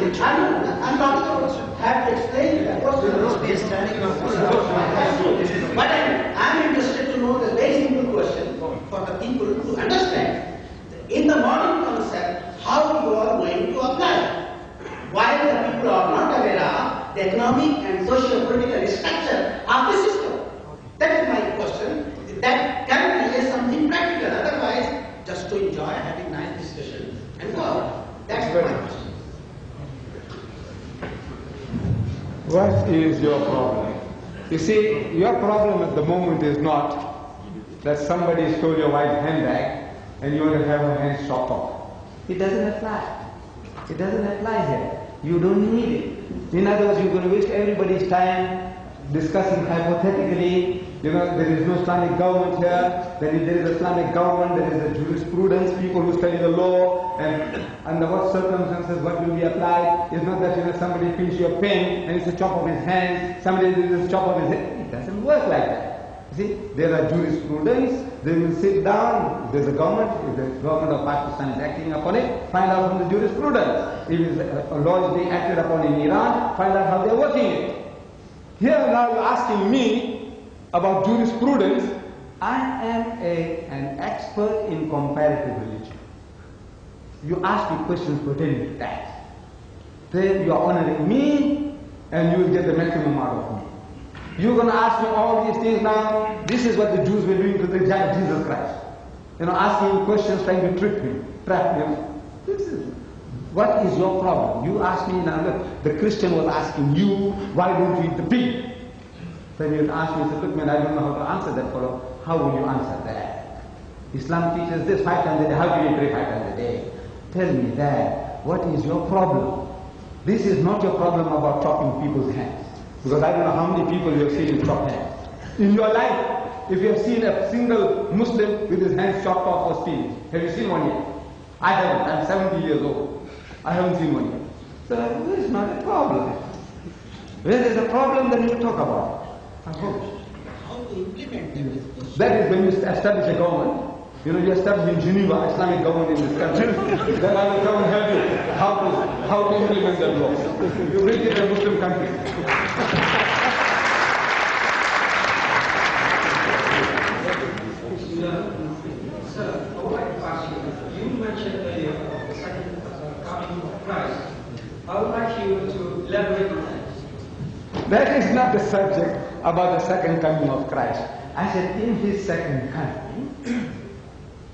religion. I'm talking about have to explain that. But I'm interested to know the very simple question for the people to understand. In the modern concept, how you are going to apply it. While the people are not aware of the economic and socio-political structure of the system. That is my question. That can be something practical. Otherwise, just to enjoy having nice discussion and go out. That's my question. What is your problem? You see, your problem at the moment is not that somebody stole your wife's handbag and you want to have her hands chopped off. It doesn't apply. It doesn't apply here. You don't need it. In other words, you're going to waste everybody's time discussing hypothetically, there is no Islamic government here, then if there is Islamic government, there is a jurisprudence, people who study the law, and under what circumstances what will be applied. It's not that somebody pinch your pen and it's a chop of his hands, somebody does a chop of his head. It doesn't work like that. You see, there are jurisprudence, they will sit down, if there's a government, if the government of Pakistan is acting upon it, find out from the jurisprudence. If a law is being acted upon in Iran, find out how they're working it. Here now you're asking me about jurisprudence. I am an expert in comparative religion. You ask me questions pertaining to that. Then you are honoring me and you will get the maximum out of me. You're going to ask me all these things now. This is what the Jews were doing to the Jesus Christ. Asking him questions, trying to trap him. What is your problem? You ask me now, look, the Christian was asking you, why don't you eat the pig? Then you'd ask me, look man, I don't know how to answer that fellow. How will you answer that? Islam teaches this 5 times a day. How do you pray 5 times a day? Tell me that. What is your problem? This is not your problem about chopping people's hands. Because I don't know how many people you have seen chop hands. In your life, if you have seen a single Muslim with his hands chopped off or steamed, have you seen one yet? I haven't. I'm 70 years old. I haven't seen one yet. So this is not a problem. When there's a problem, then we'll talk about it. I hope. How to implement it? That is when you establish a government. You establish in Geneva, Islamic government in this country. Then I will come and help you how to implement that law. You bring it in a Muslim country. Sir, I would like to ask you, you mentioned earlier the second coming of Christ. I would like you to elaborate on that. That is not the subject about the second coming of Christ. I said, in his second coming,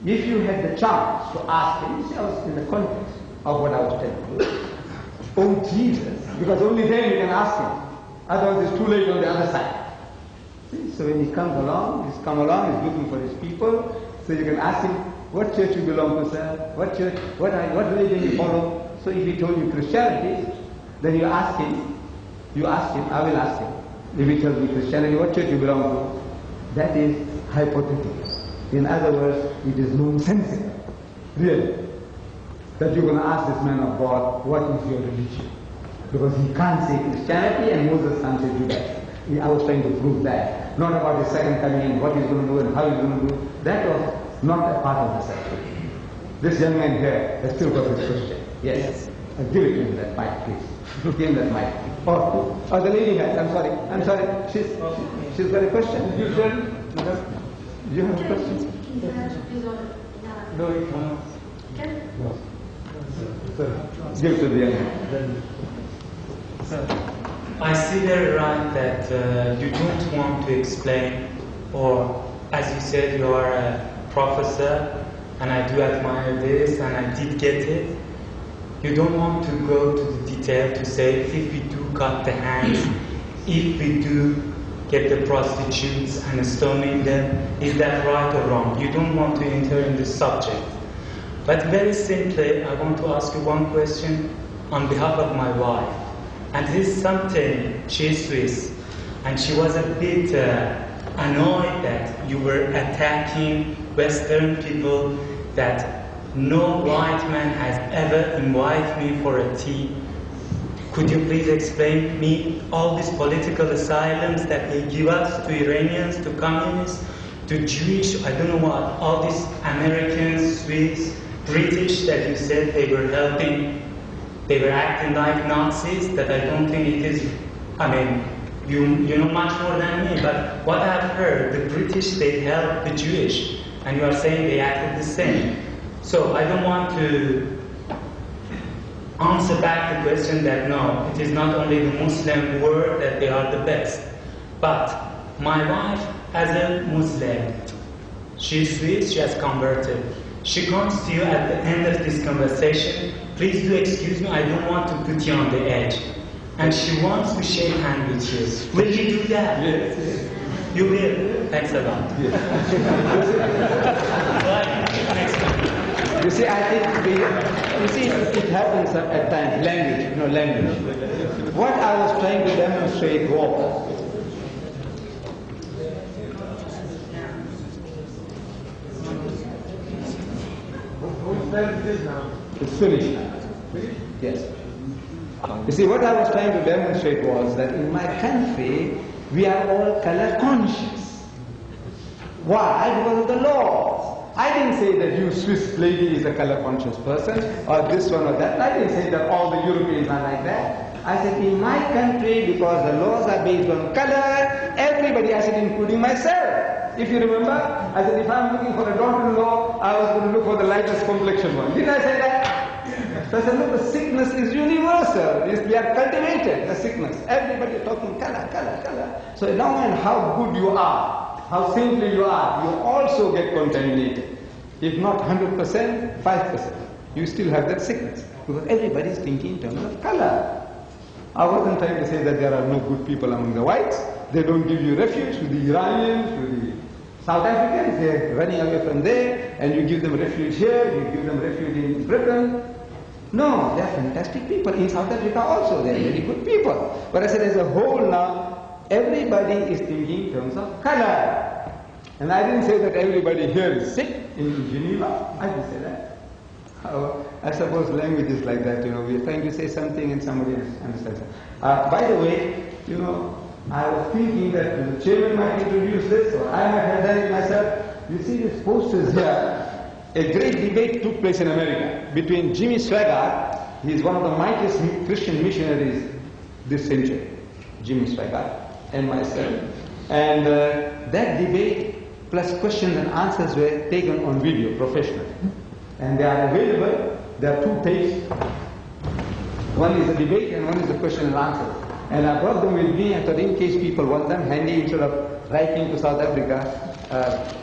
if you had the chance to ask him, this was in the context of what I was telling you, oh Jesus, because only then you can ask him. Otherwise it's too late on the other side. See? So when he comes along, he's looking for his people, so you can ask him, what church you belong to, sir? What church, what religion you follow? So if he told you Christianity, then you ask him, I will ask him. If he tells me Christianity, what church you belong to? That is hypothetical. In other words, it is nonsensical. Really. That you're going to ask this man of God, what is your religion? Because he can't say Christianity and Moses can't say Judaism. I was trying to prove that. Not about his second coming and what he's going to do and how he's going to do. That was not a part of the subject. This young man here has still got his question. Yes. Give it to him that mic, please. Give him that mic. Oh, the lady has. I'm sorry. She's got a question. You have a question? No, you cannot. No. Give it to the young man. I see there right that you don't want to explain, or as you said, you are a professor, and I do admire this, and I did get it. You don't want to go to the detail to say if we do cut the hands, if we do get the prostitutes and stoning them, is that right or wrong? You don't want to enter in the subject. But very simply, I want to ask you one question on behalf of my wife. And this is something, she's Swiss, and she was a bit annoyed that you were attacking Western people, that no white man has ever invited me for a tea. Could you please explain me all these political asylums that they give us to Iranians, to communists, to Jewish, I don't know what, all these Americans, Swiss, British that you said they were helping. they were acting like Nazis, that I don't think it is, I mean, you know much more than me, but what I've heard, the British, they helped the Jewish, and you are saying they acted the same. So I don't want to answer back the question that no, it is not only the Muslim world that they are the best. But my wife, as a Muslim, she's Swiss, she has converted. She comes to you at the end of this conversation, please do excuse me, I don't want to put you on the edge. And she wants to shake hands with you. Will you do that? Yes. You will. Thanks a lot. Yes. Next one. You see, I think it happens at times. Language. What I was trying to demonstrate was it's finished now. Yes. You see, what I was trying to demonstrate was that in my country, we are all color conscious. Why? Because of the laws. I didn't say that you Swiss lady is a color conscious person, or this one or that. I didn't say that all the Europeans are like that. I said in my country, because the laws are based on color, everybody, I said including myself. If you remember, I said if I'm looking for a daughter-in-law, I was going to look for the lightest complexion one. Didn't I say that? So I said, look, the sickness is universal. We are cultivated, the sickness. Everybody talking color. So no matter how good you are, how saintly you are, you also get contaminated. If not 100%, 5%. You still have that sickness. Because everybody is thinking in terms of color. I wasn't trying to say that there are no good people among the whites. They don't give you refuge to the Iranians, to the South Africans. They're running away from there, and you give them refuge here, you give them refuge in Britain. No, they're fantastic people. In South Africa also, they're very good people. But I said as a whole now, everybody is thinking in terms of color. And I didn't say that everybody here is sick in Geneva. I didn't say that. I suppose language is like that, we're trying to say something and somebody understands it. By the way, I was thinking that the chairman might introduce this, or I might have done it myself. You see these posters here. A great debate took place in America between Jimmy Swaggart, he's one of the mightiest Christian missionaries this century, Jimmy Swaggart, and myself. And that debate plus questions and answers were taken on video professionally. And they are available. There are 2 tapes. One is the debate and one is the question and answer. And I brought them with me and thought in case people want them handy, instead of writing to South Africa,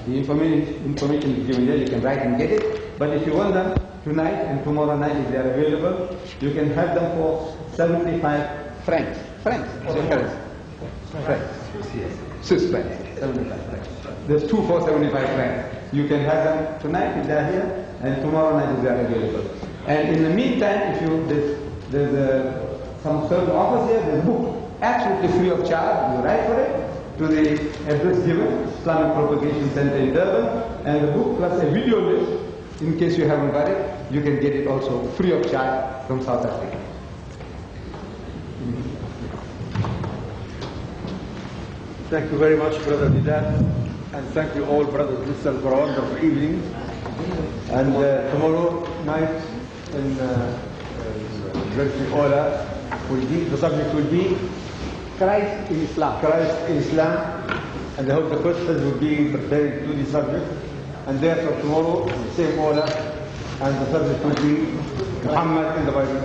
the information is given there, you can write and get it. But if you want them tonight and tomorrow night, if they are available, you can have them for 75 francs. Francs. Francs. Yes. Swiss francs. 75 francs. There's 2 for 75 francs. You can have them tonight if they are here, and tomorrow night if they are available. And in the meantime, if there's some certain offers here, there's a book, absolutely free of charge. You write for it to the address given, Islamic Propagation Center in Durban, and the book plus a video list, in case you haven't got it, you can get it also free of charge from South Africa. Thank you very much, Brother Deedat, and thank you all, brothers and sisters, for a wonderful evening. And tomorrow night in Ola, the subject will be Christ in Islam. Christ in Islam, and I hope the questions will be prepared to the subject. And therefore tomorrow, the same Ola, and the subject will be Muhammad in the Bible.